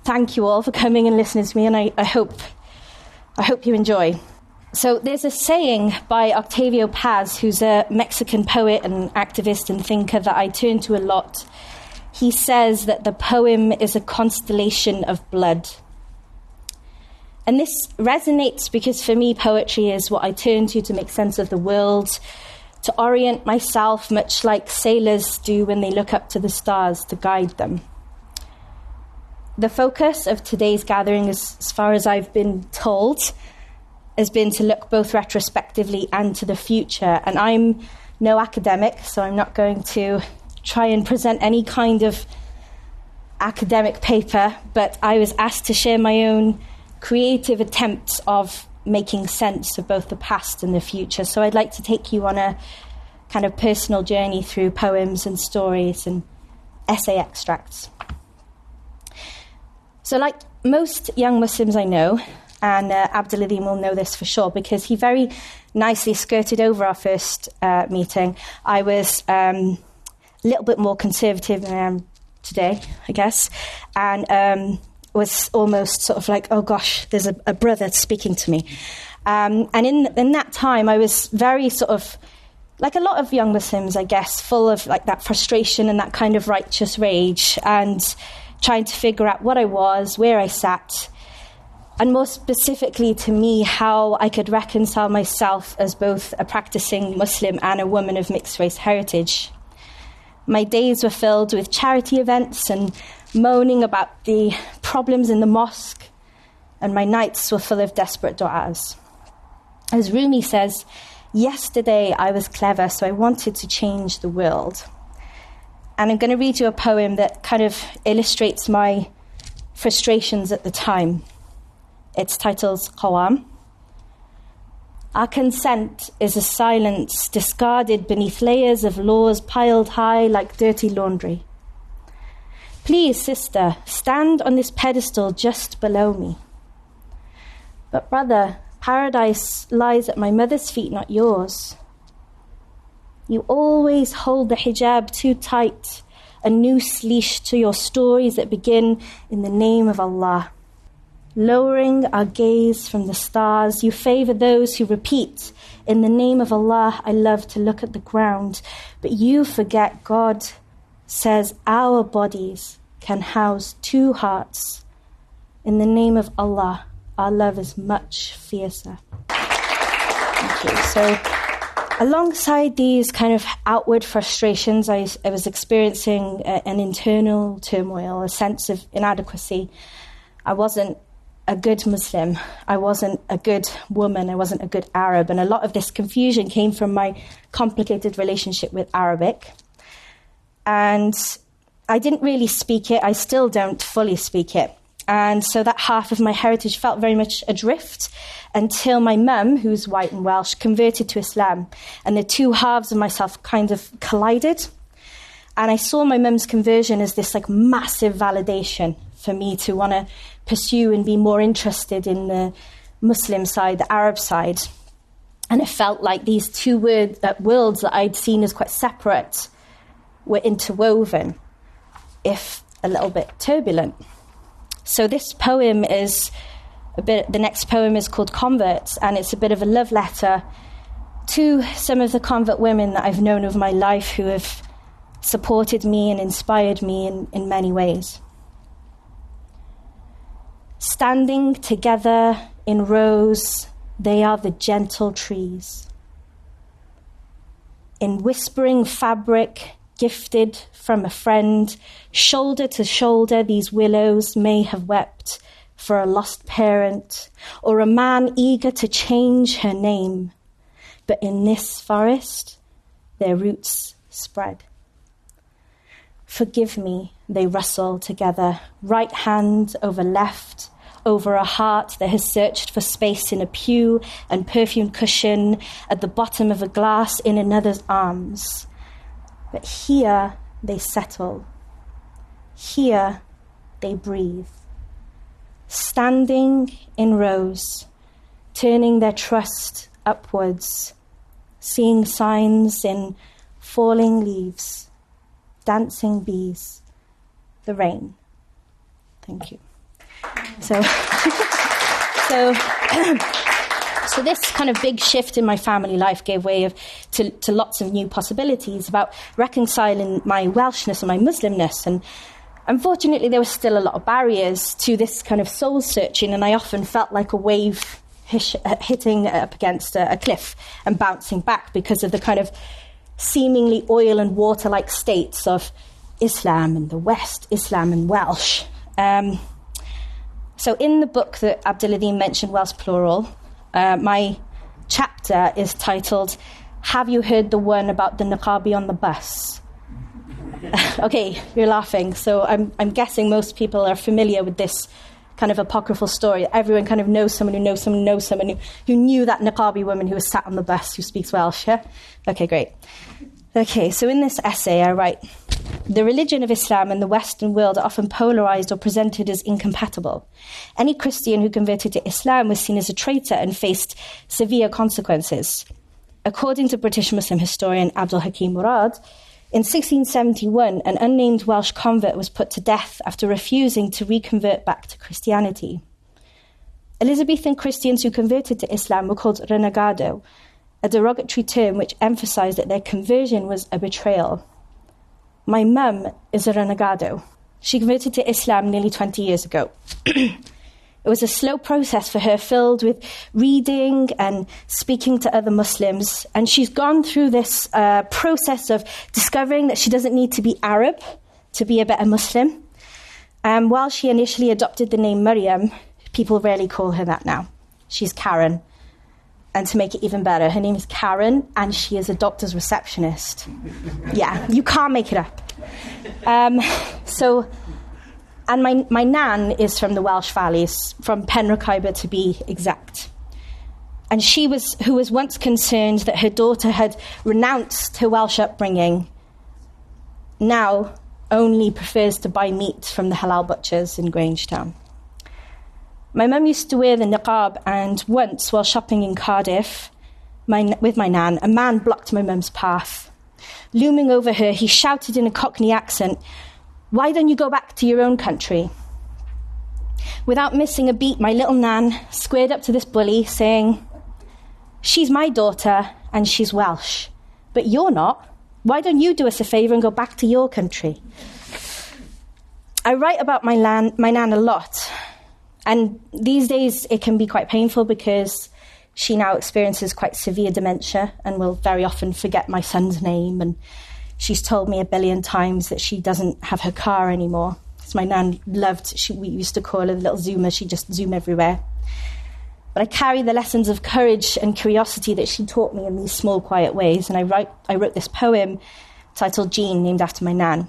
thank you all for coming and listening to me, and I hope you enjoy. So there's a saying by Octavio Paz, who's a Mexican poet and activist and thinker that I turn to a lot. He says that the poem is a constellation of blood. And this resonates because for me, poetry is what I turn to make sense of the world, to orient myself, much like sailors do when they look up to the stars to guide them. The focus of today's gathering, as far as I've been told, has been to look both retrospectively and to the future. And I'm no academic, so I'm not going to try and present any kind of academic paper, but I was asked to share my own creative attempts of making sense of both the past and the future. So I'd like to take you on a kind of personal journey through poems and stories and essay extracts. So like most young Muslims I know, and Abduladim will know this for sure because he very nicely skirted over our first meeting, I was a little bit more conservative than I am today, I guess, and was almost sort of like, oh gosh, there's a brother speaking to me. And in that time, I was very sort of, like a lot of young Muslims, I guess, full of like that frustration and that kind of righteous rage and trying to figure out what I was, where I sat, and more specifically to me, how I could reconcile myself as both a practicing Muslim and a woman of mixed race heritage. My days were filled with charity events and moaning about the problems in the mosque, and my nights were full of desperate du'as. As Rumi says, yesterday I was clever, so I wanted to change the world. And I'm going to read you a poem that kind of illustrates my frustrations at the time. It's titled Qawam. Our consent is a silence discarded beneath layers of laws piled high like dirty laundry. Please, sister, stand on this pedestal just below me. But brother, paradise lies at my mother's feet, not yours. You always hold the hijab too tight, a noose leash to your stories that begin in the name of Allah. Lowering our gaze from the stars, you favor those who repeat, in the name of Allah, I love to look at the ground. But you forget God says our bodies can house two hearts. In the name of Allah, our love is much fiercer. Thank you. So, alongside these kind of outward frustrations, I was experiencing an internal turmoil, a sense of inadequacy. I wasn't a good Muslim. I wasn't a good woman. I wasn't a good Arab. And a lot of this confusion came from my complicated relationship with Arabic. And I didn't really speak it. I still don't fully speak it. And so that half of my heritage felt very much adrift until my mum, who's white and Welsh, converted to Islam. And the two halves of myself kind of collided. And I saw my mum's conversion as this like massive validation for me to want to pursue and be more interested in the Muslim side, the Arab side. And it felt like these two worlds that I'd seen as quite separate were interwoven, if a little bit turbulent. So this poem is the next poem is called Converts, and it's a bit of a love letter to some of the convert women that I've known over my life who have supported me and inspired me in many ways. Standing together in rows, they are the gentle trees. In whispering fabric, gifted from a friend, shoulder to shoulder, these willows may have wept for a lost parent or a man eager to change her name. But in this forest, their roots spread. Forgive me, they rustle together, right hand over left, over a heart that has searched for space in a pew and perfumed cushion at the bottom of a glass in another's arms. But here they settle. Here they breathe. Standing in rows, turning their trust upwards, seeing signs in falling leaves, dancing bees, the rain. Thank you. So, so this kind of big shift in my family life gave way to lots of new possibilities about reconciling my Welshness and my Muslimness. And unfortunately, there were still a lot of barriers to this kind of soul searching, and I often felt like a wave hitting up against a cliff and bouncing back because of the kind of seemingly oil and water-like states of Islam and the West, Islam and Welsh. So in the book that Abduladim mentioned, Welsh Plural, my chapter is titled, "Have You Heard the One About the Niqabi on the Bus?" Okay, you're laughing. So I'm guessing most people are familiar with this kind of apocryphal story. Everyone kind of knows someone who knows someone who knows someone who knew that Niqabi woman who was sat on the bus who speaks Welsh, yeah? Okay, great. Okay, so in this essay I write, "The religion of Islam and the Western world are often polarised or presented as incompatible. Any Christian who converted to Islam was seen as a traitor and faced severe consequences. According to British Muslim historian Abdul Hakim Murad, in 1671, an unnamed Welsh convert was put to death after refusing to reconvert back to Christianity. Elizabethan Christians who converted to Islam were called renegado, a derogatory term which emphasised that their conversion was a betrayal. My mum is a renegado. She converted to Islam nearly 20 years ago. It was a slow process for her, filled with reading and speaking to other Muslims. And she's gone through this process of discovering that she doesn't need to be Arab to be a better Muslim. While she initially adopted the name Maryam, people rarely call her that now. She's Karen. And to make it even better, her name is Karen, and she is a doctor's receptionist. Yeah, you can't make it up. And my nan is from the Welsh Valleys, from Penrhyn to be exact. And who was once concerned that her daughter had renounced her Welsh upbringing, now only prefers to buy meat from the halal butchers in Grangetown. My mum used to wear the niqab, and once, while shopping in Cardiff with my nan, a man blocked my mum's path. Looming over her, he shouted in a Cockney accent, "Why don't you go back to your own country?" Without missing a beat, my little nan squared up to this bully, saying, "She's my daughter, and she's Welsh, but you're not. Why don't you do us a favour and go back to your country?" I write about my nan a lot, and these days it can be quite painful because she now experiences quite severe dementia and will very often forget my son's name, and she's told me 1 billion times that she doesn't have her car anymore. Because my nan we used to call her the little zoomer, she'd just zoom everywhere. But I carry the lessons of courage and curiosity that she taught me in these small, quiet ways, and I wrote this poem titled Jean, named after my nan.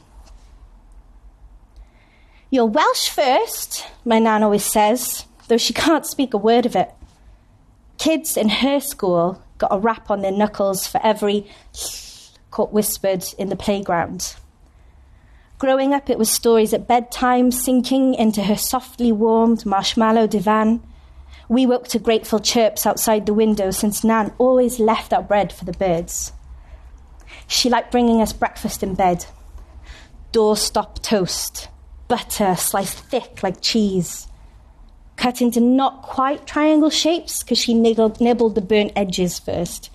"You're Welsh first," my nan always says, though she can't speak a word of it. Kids in her school got a rap on their knuckles for every caught whispered in the playground. Growing up, it was stories at bedtime, sinking into her softly warmed marshmallow divan. We woke to grateful chirps outside the window, since Nan always left our bread for the birds. She liked bringing us breakfast in bed. Doorstop toast, butter sliced thick like cheese, cut into not quite triangle shapes because she nibbled the burnt edges first.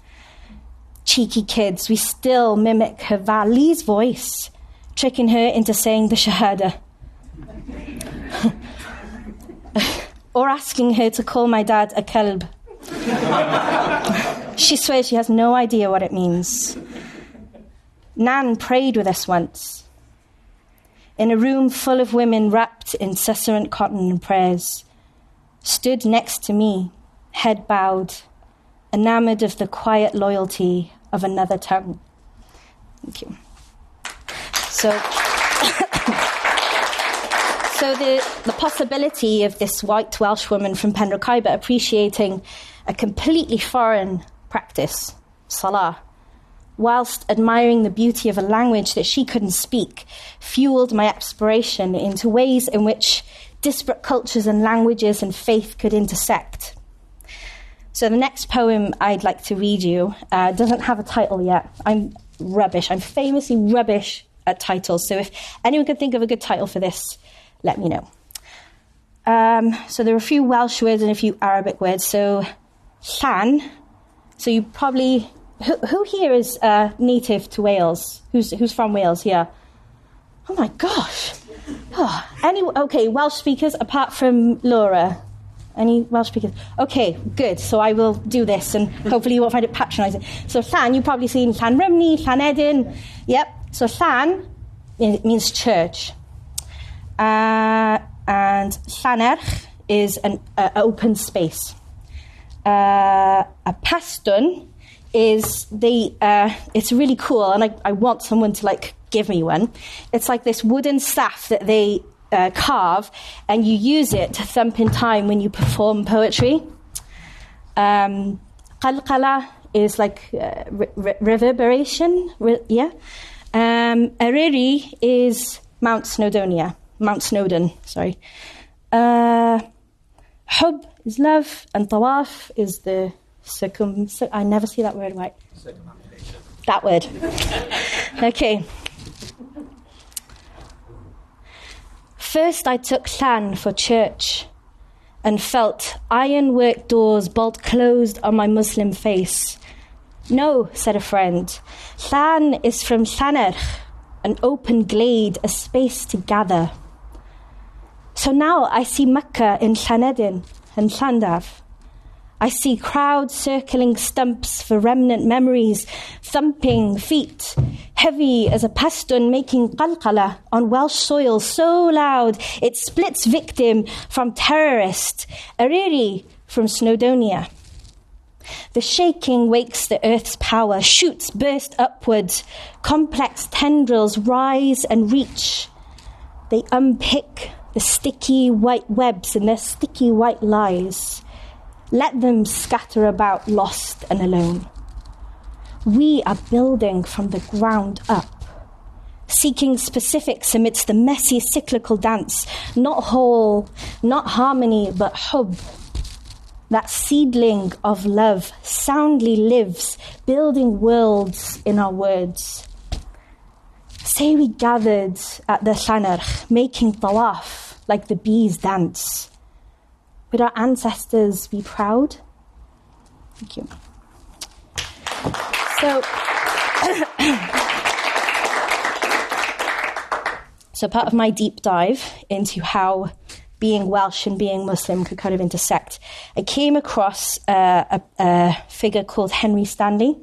Cheeky kids, we still mimic her Vali's voice, tricking her into saying the Shahada. Or asking her to call my dad a kalb. She swears she has no idea what it means. Nan prayed with us once, in a room full of women wrapped in susurrant cotton and prayers, stood next to me, head bowed, enamoured of the quiet loyalty of another tongue. Thank you. So the possibility of this white Welsh woman from Penrhyn appreciating a completely foreign practice, salah, whilst admiring the beauty of a language that she couldn't speak, fueled my exploration into ways in which disparate cultures and languages and faith could intersect. So the next poem I'd like to read you doesn't have a title yet. I'm rubbish. I'm famously rubbish at titles. So if anyone can think of a good title for this, let me know. So there are a few Welsh words and a few Arabic words. So llan. So you probably... Who here is native to Wales? Who's from Wales here? Oh my gosh. Okay, Welsh speakers apart from Laura. Any Welsh speakers? Okay, good. So I will do this and hopefully you won't find it patronising. So llan, you've probably seen Llan Rymni, Llanedin. Yep. So llan means church. And Llanerch is an open space. A pastwn is it's really cool, and I want someone to give me one. It's like this wooden staff that they carve, and you use it to thump in time when you perform poetry. Qalqala is like reverberation. Eryri is Mount Snowdon, sorry. Hub is love, and tawaf is the I never see that word right. That word. Okay. First I took llan for church and felt ironwork doors bolt closed on my Muslim face. No, said a friend. Llan is from Llanerch, an open glade, a space to gather. So now I see Mecca in Llanedin and Llandaf. I see crowds circling stumps for remnant memories, thumping feet, heavy as a pastwn making qalqala on Welsh soil so loud it splits victim from terrorist, Eryri from Snowdonia. The shaking wakes the earth's power, shoots burst upwards, complex tendrils rise and reach. They unpick the sticky white webs and their sticky white lies. Let them scatter about, lost and alone. We are building from the ground up, seeking specifics amidst the messy cyclical dance, not whole, not harmony, but hub. That seedling of love soundly lives, building worlds in our words. Say we gathered at the Llanerch, making tawaf like the bees dance. Would our ancestors be proud? Thank you. So part of my deep dive into how being Welsh and being Muslim could kind of intersect, I came across a figure called Henry Stanley.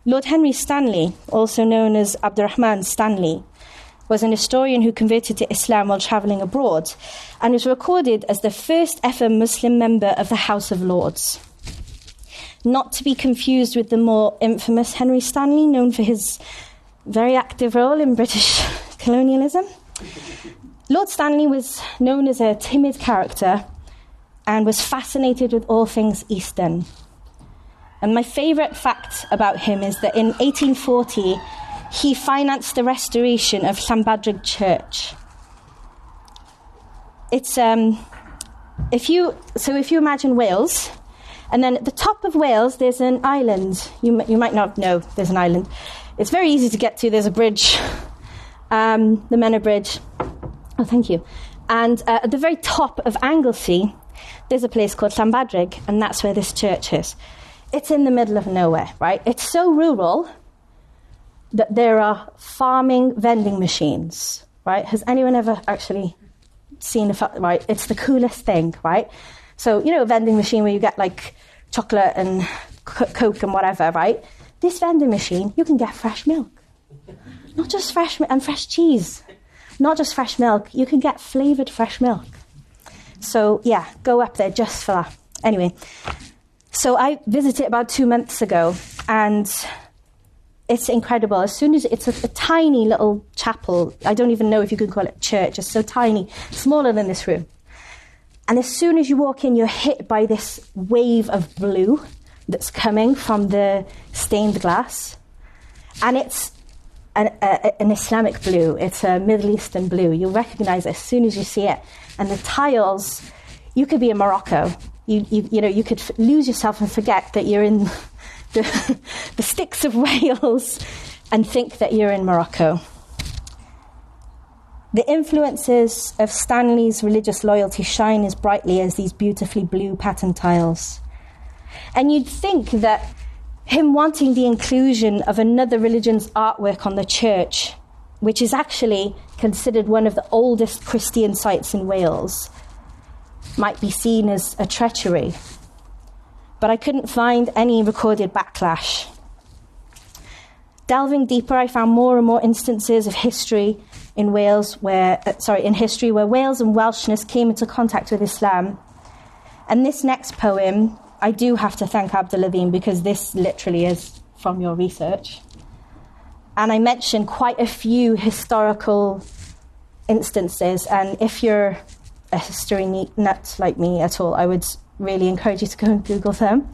Lord Henry Stanley, also known as Abdurrahman Stanley, was an historian who converted to Islam while travelling abroad and is recorded as the first ever Muslim member of the House of Lords. Not to be confused with the more infamous Henry Stanley, known for his very active role in British colonialism. Lord Stanley was known as a timid character and was fascinated with all things Eastern. And my favourite fact about him is that in 1840, he financed the restoration of Llanbadrig Church. It's if you imagine Wales, and then at the top of Wales there's an island. You might not know there's an island. It's very easy to get to. There's a bridge, the Menor Bridge. Oh, thank you. And at the very top of Anglesey, there's a place called Llanbadrig, and that's where this church is. It's in the middle of nowhere, right? It's so rural that there are farming vending machines, right? Has anyone ever actually seen right? It's the coolest thing, right? So, a vending machine where you get chocolate and Coke and whatever, right? This vending machine, you can get fresh milk. Not just fresh and fresh cheese. Not just fresh milk, you can get flavoured fresh milk. So, yeah, go up there just for that. Anyway, so I visited about 2 months ago, and it's incredible. As soon as it's a tiny little chapel, I don't even know if you could call it a church, it's so tiny, smaller than this room. And as soon as you walk in, you're hit by this wave of blue that's coming from the stained glass. And it's an Islamic blue, it's a Middle Eastern blue. You'll recognise it as soon as you see it. And the tiles, you could be in Morocco. You could lose yourself and forget that you're in the sticks of Wales and think that you're in Morocco. The influences of Stanley's religious loyalty shine as brightly as these beautifully blue pattern tiles. And you'd think that him wanting the inclusion of another religion's artwork on the church, which is actually considered one of the oldest Christian sites in Wales, might be seen as a treachery. But I couldn't find any recorded backlash. Delving deeper, I found more and more instances of history in Wales where Wales and Welshness came into contact with Islam. And this next poem, I do have to thank Abdul-Azim, because this literally is from your research. And I mentioned quite a few historical instances, and if you're a history nut like me at all, I would really encourage you to go and Google them.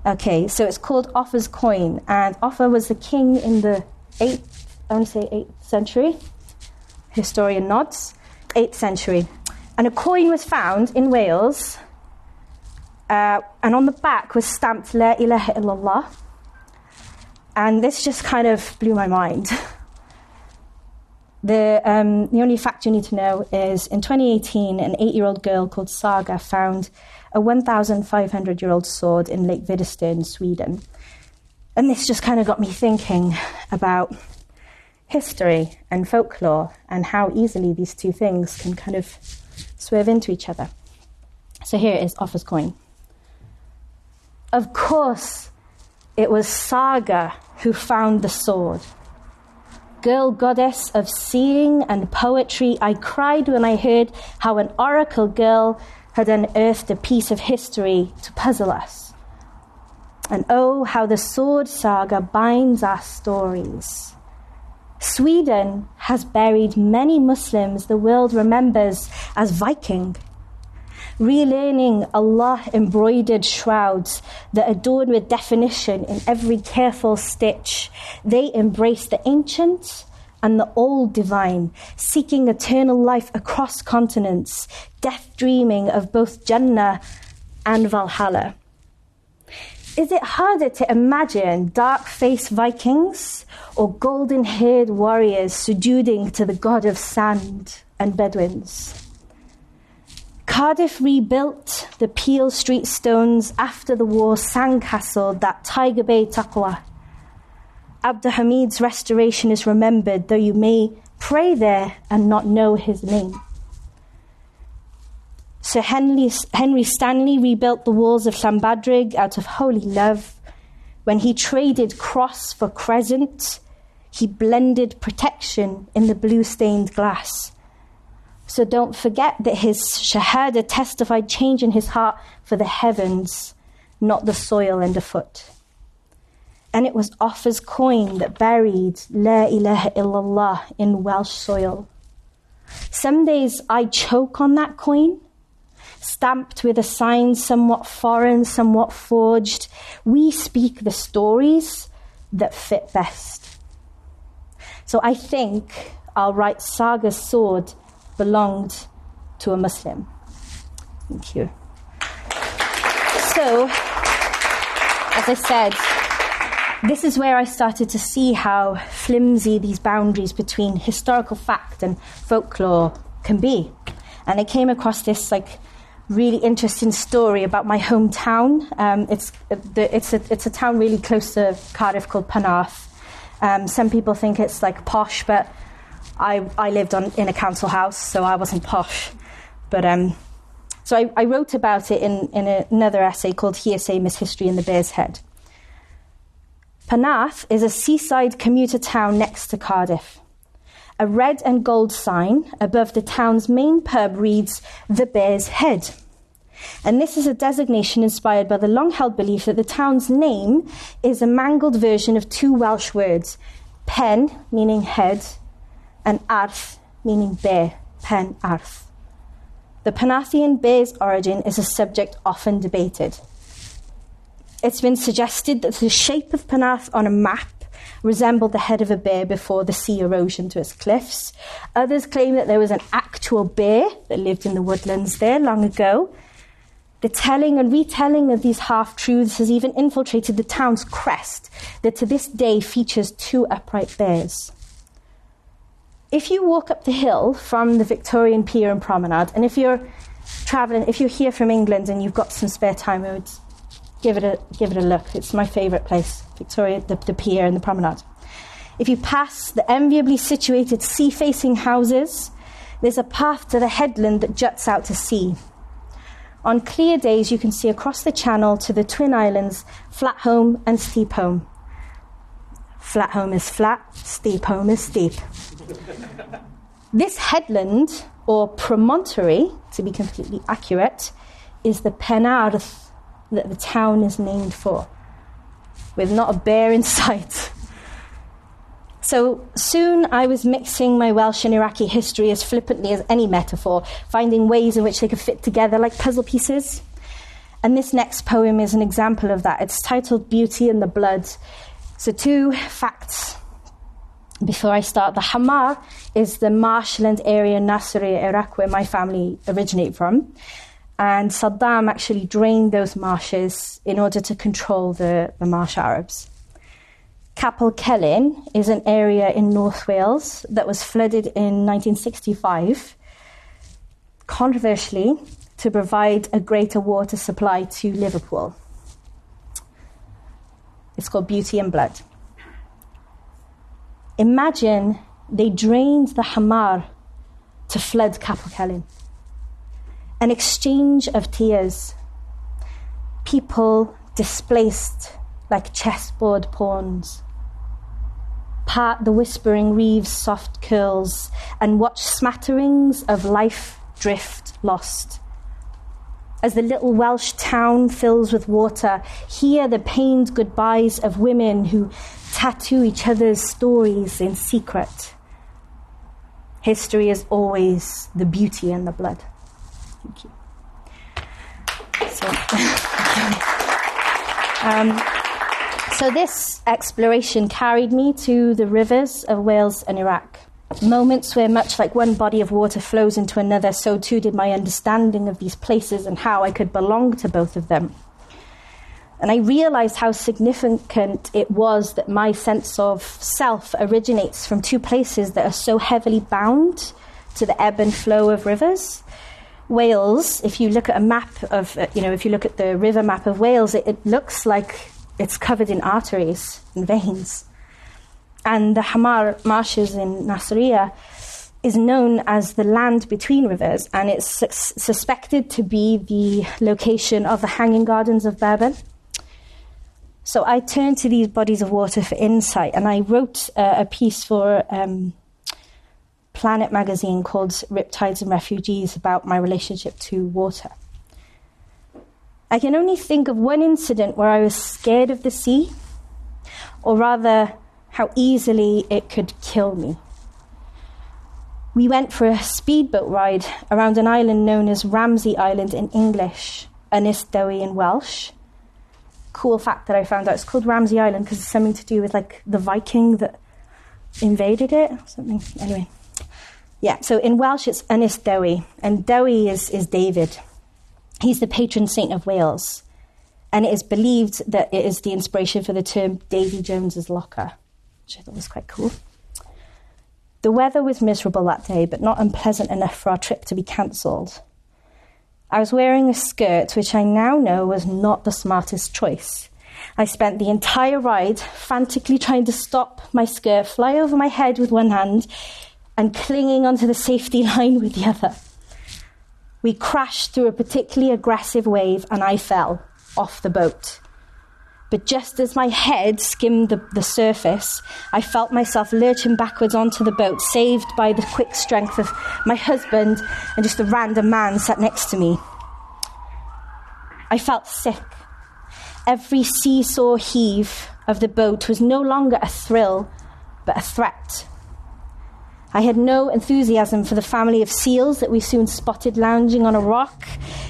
Okay, so it's called Offa's coin, and Offa was the king in the 8th century. Historian nods, 8th century. And a coin was found in Wales, and on the back was stamped La ilaha illallah. And this just kind of blew my mind. The only fact you need to know is in 2018, an 8-year-old girl called Saga found a 1,500-year-old sword in Lake Widerstern, Sweden. And this just kind of got me thinking about history and folklore and how easily these two things can kind of swerve into each other. So here is Offa's coin. Of course, it was Saga who found the sword. Girl goddess of seeing and poetry, I cried when I heard how an oracle girl had unearthed a piece of history to puzzle us. And oh, how the sword saga binds our stories. Sweden has buried many Muslims the world remembers as Viking, relearning Allah-embroidered shrouds that adorn with definition in every careful stitch. They embrace the ancient and the old divine, seeking eternal life across continents, death dreaming of both Jannah and Valhalla. Is it harder to imagine dark-faced Vikings or golden-haired warriors sujooding to the god of sand and Bedouins? Cardiff rebuilt the Peel Street stones after the war sandcastled that Tiger Bay taqwa. Abdulhamid's restoration is remembered, though you may pray there and not know his name. Sir Henry Stanley rebuilt the walls of Llanbadrig out of holy love. When he traded cross for crescent, he blended protection in the blue-stained glass. So don't forget that his Shahada testified change in his heart for the heavens, not the soil underfoot. And it was Offa's coin that buried La ilaha illallah in Welsh soil. Some days I choke on that coin, stamped with a sign somewhat foreign, somewhat forged. We speak the stories that fit best. So I think I'll write Saga's sword belonged to a Muslim. Thank you. So, as I said, this is where I started to see how flimsy these boundaries between historical fact and folklore can be. And I came across this really interesting story about my hometown. It's a town really close to Cardiff called Penarth. Some people think it's posh, but I lived in a council house, so I wasn't posh. But so I wrote about it in another essay called Hearsay, Miss History in the Bear's Head. Penarth is a seaside commuter town next to Cardiff. A red and gold sign above the town's main pub reads, The Bear's Head. And this is a designation inspired by the long-held belief that the town's name is a mangled version of two Welsh words, pen, meaning head, and arth, meaning bear, pen arth. The Penarthian bear's origin is a subject often debated. It's been suggested that the shape of Penarth on a map resembled the head of a bear before the sea erosion to its cliffs. Others claim that there was an actual bear that lived in the woodlands there long ago. The telling and retelling of these half-truths has even infiltrated the town's crest that to this day features two upright bears. if you walk up the hill from the Victorian Pier and Promenade, and if you're here from England and you've got some spare time, I would give it a look. It's my favourite place, Victoria, the Pier and the Promenade. If you pass the enviably situated sea-facing houses, there's a path to the headland that juts out to sea. On clear days, you can see across the channel to the twin islands, Flatholme and Steepholme. Flatholme is flat, Steepholme is steep. This headland, or promontory, to be completely accurate, is the Penarth that the town is named for, with not a bear in sight. So soon I was mixing my Welsh and Iraqi history as flippantly as any metaphor, finding ways in which they could fit together like puzzle pieces. And this next poem is an example of that. It's titled Beauty in the Blood. So 2 facts before I start. The Hamar is the marshland area in Nasiriyah, Iraq, where my family originate from. And Saddam actually drained those marshes in order to control the marsh Arabs. Capel Celyn is an area in North Wales that was flooded in 1965, controversially, to provide a greater water supply to Liverpool. It's called Beauty and Blood. Imagine they drained the Hamar to flood Capel Celyn. An exchange of tears. People displaced like chessboard pawns. Part the whispering reeve's soft curls and watch smatterings of life drift lost. As the little Welsh town fills with water, hear the pained goodbyes of women who tattoo each other's stories in secret. History is always the beauty in the blood. Thank you. So this exploration carried me to the rivers of Wales and Iraq. Moments where, much like one body of water flows into another, so too did my understanding of these places and how I could belong to both of them. And I realised how significant it was that my sense of self originates from 2 places that are so heavily bound to the ebb and flow of rivers. Wales, if you look at a map of, if you look at the river map of Wales, it looks like it's covered in arteries and veins. And the Hamar marshes in Nasiriyah is known as the land between rivers, and it's suspected to be the location of the Hanging Gardens of Bourbon. So I turned to these bodies of water for insight, and I wrote a piece for Planet magazine called Riptides and Refugees about my relationship to water. I can only think of one incident where I was scared of the sea, or rather, how easily it could kill me. We went for a speedboat ride around an island known as Ramsey Island in English, Ynys Dewi in Welsh. Cool fact that I found out, it's called Ramsey Island because it's something to do with like the Viking that invaded it or something. Anyway, yeah, so in Welsh it's Ynys Dewi, and Dewi is David. He's the patron saint of Wales, and it is believed that it is the inspiration for the term Davy Jones's locker, which I thought was quite cool. The weather was miserable that day, but not unpleasant enough for our trip to be cancelled. I was wearing a skirt, which I now know was not the smartest choice. I spent the entire ride frantically trying to stop my skirt fly over my head with one hand and clinging onto the safety line with the other. We crashed through a particularly aggressive wave and I fell off the boat. But just as my head skimmed the surface, I felt myself lurching backwards onto the boat, saved by the quick strength of my husband and just a random man sat next to me. I felt sick. Every seesaw heave of the boat was no longer a thrill, but a threat. I had no enthusiasm for the family of seals that we soon spotted lounging on a rock.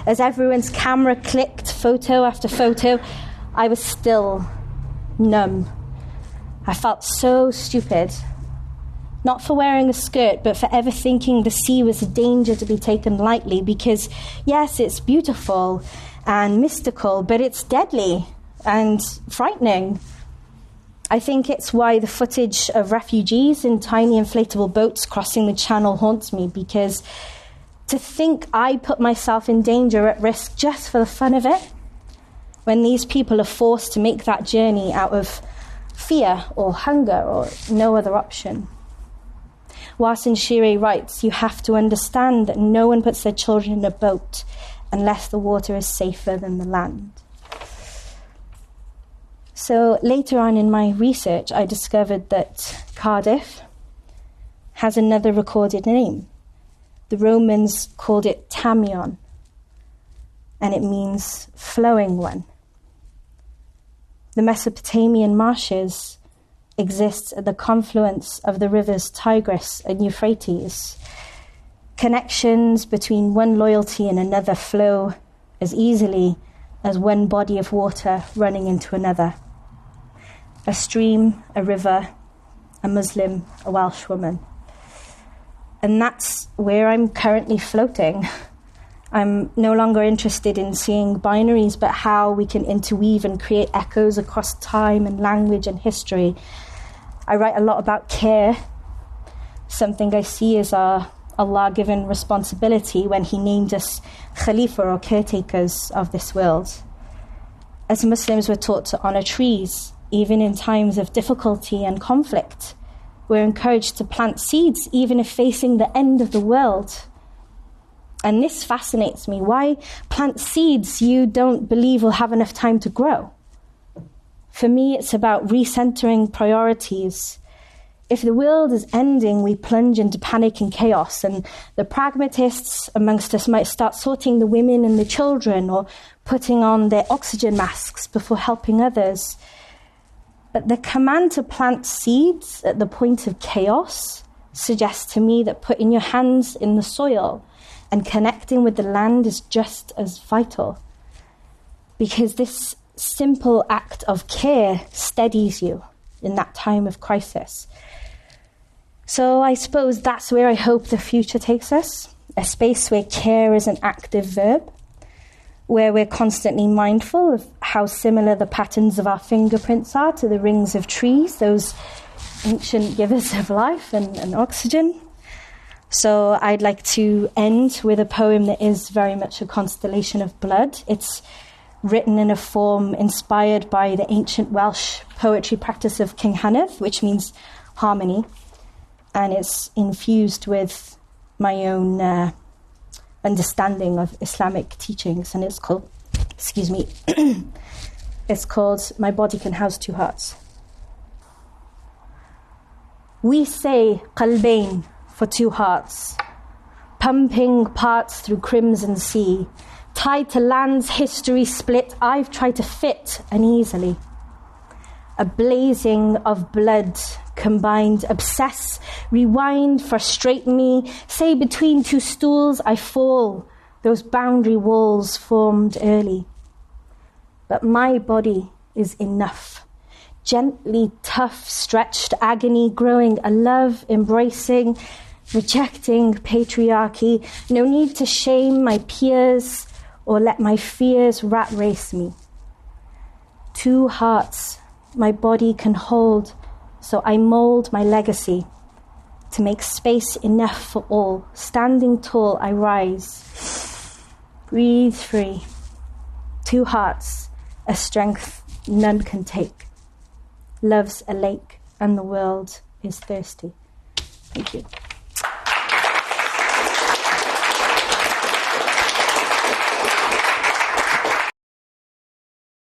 As everyone's camera clicked photo after photo, I was still numb. I felt so stupid. Not for wearing a skirt, but for ever thinking the sea was a danger to be taken lightly, because, yes, it's beautiful and mystical, but it's deadly and frightening. I think it's why the footage of refugees in tiny inflatable boats crossing the channel haunts me, because to think I put myself in danger, at risk, just for the fun of it, when these people are forced to make that journey out of fear or hunger or no other option. Wasim Shire writes, you have to understand that no one puts their children in a boat unless the water is safer than the land. So later on in my research, I discovered that Cardiff has another recorded name. The Romans called it Tamion, and it means flowing one. The Mesopotamian marshes exist at the confluence of the rivers Tigris and Euphrates. Connections between one loyalty and another flow as easily as one body of water running into another. A stream, a river, a Muslim, a Welsh woman. And that's where I'm currently floating. I'm no longer interested in seeing binaries, but how we can interweave and create echoes across time and language and history. I write a lot about care, something I see as our Allah-given responsibility when He named us Khalifa, or caretakers of this world. As Muslims, we're taught to honour trees, even in times of difficulty and conflict. We're encouraged to plant seeds, even if facing the end of the world. And this fascinates me. Why plant seeds you don't believe will have enough time to grow? For me, it's about recentering priorities. If the world is ending, we plunge into panic and chaos, and the pragmatists amongst us might start sorting the women and the children, or putting on their oxygen masks before helping others. But the command to plant seeds at the point of chaos suggests to me that putting your hands in the soil and connecting with the land is just as vital, because this simple act of care steadies you in that time of crisis. So I suppose that's where I hope the future takes us, a space where care is an active verb, where we're constantly mindful of how similar the patterns of our fingerprints are to the rings of trees, those ancient givers of life and oxygen. So I'd like to end with a poem that is very much a constellation of blood. It's written in a form inspired by the ancient Welsh poetry practice of King Hanan, which means harmony, and it's infused with my own understanding of Islamic teachings, and it's called, it's called My Body Can House Two Hearts. We say qalbain for two hearts, pumping parts through crimson sea, tied to land's history split, I've tried to fit uneasily. A blazing of blood combined, obsess, rewind, frustrate me, say between two stools I fall, those boundary walls formed early. But my body is enough, gently tough, stretched agony, growing a love, embracing, rejecting patriarchy, no need to shame my peers or let my fears rat race me. Two hearts my body can hold, so I mould my legacy to make space enough for all. Standing tall, I rise. Breathe free. Two hearts, a strength none can take. Love's a lake, and the world is thirsty. Thank you.